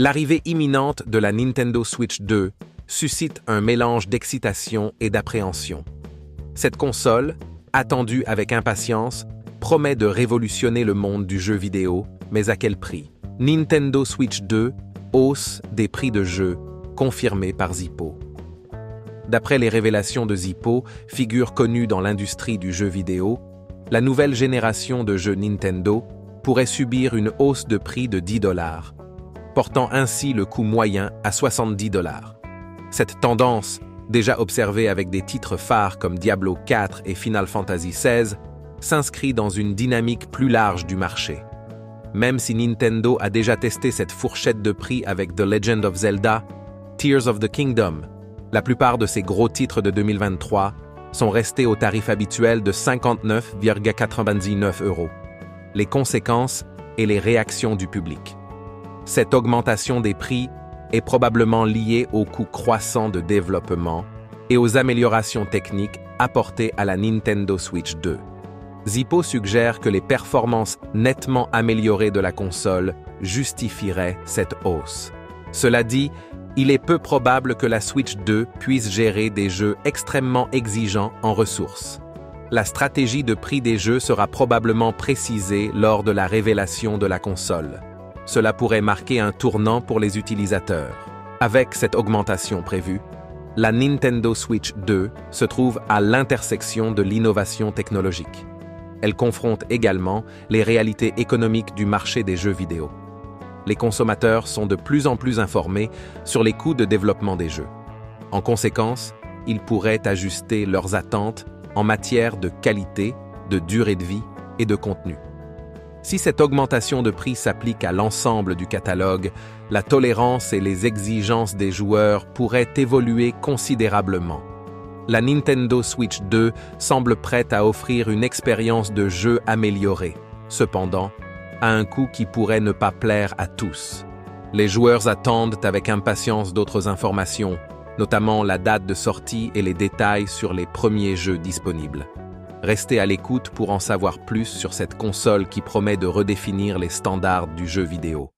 L'arrivée imminente de la Nintendo Switch 2 suscite un mélange d'excitation et d'appréhension. Cette console, attendue avec impatience, promet de révolutionner le monde du jeu vidéo, mais à quel prix? Nintendo Switch 2 hausse des prix de jeux, confirmés par Zippo. D'après les révélations de Zippo, figure connue dans l'industrie du jeu vidéo, la nouvelle génération de jeux Nintendo pourrait subir une hausse de prix de $10, portant ainsi le coût moyen à $70. Cette tendance, déjà observée avec des titres phares comme Diablo 4 et Final Fantasy XVI, s'inscrit dans une dynamique plus large du marché. Même si Nintendo a déjà testé cette fourchette de prix avec The Legend of Zelda, Tears of the Kingdom, la plupart de ces gros titres de 2023 sont restés au tarif habituel de 59,99 €. Les conséquences et les réactions du public. Cette augmentation des prix est probablement liée au coût croissant de développement et aux améliorations techniques apportées à la Nintendo Switch 2. Zippo suggère que les performances nettement améliorées de la console justifieraient cette hausse. Cela dit, il est peu probable que la Switch 2 puisse gérer des jeux extrêmement exigeants en ressources. La stratégie de prix des jeux sera probablement précisée lors de la révélation de la console. Cela pourrait marquer un tournant pour les utilisateurs. Avec cette augmentation prévue, la Nintendo Switch 2 se trouve à l'intersection de l'innovation technologique. Elle confronte également les réalités économiques du marché des jeux vidéo. Les consommateurs sont de plus en plus informés sur les coûts de développement des jeux. En conséquence, ils pourraient ajuster leurs attentes en matière de qualité, de durée de vie et de contenu. Si cette augmentation de prix s'applique à l'ensemble du catalogue, la tolérance et les exigences des joueurs pourraient évoluer considérablement. La Nintendo Switch 2 semble prête à offrir une expérience de jeu améliorée, cependant, à un coût qui pourrait ne pas plaire à tous. Les joueurs attendent avec impatience d'autres informations, notamment la date de sortie et les détails sur les premiers jeux disponibles. Restez à l'écoute pour en savoir plus sur cette console qui promet de redéfinir les standards du jeu vidéo.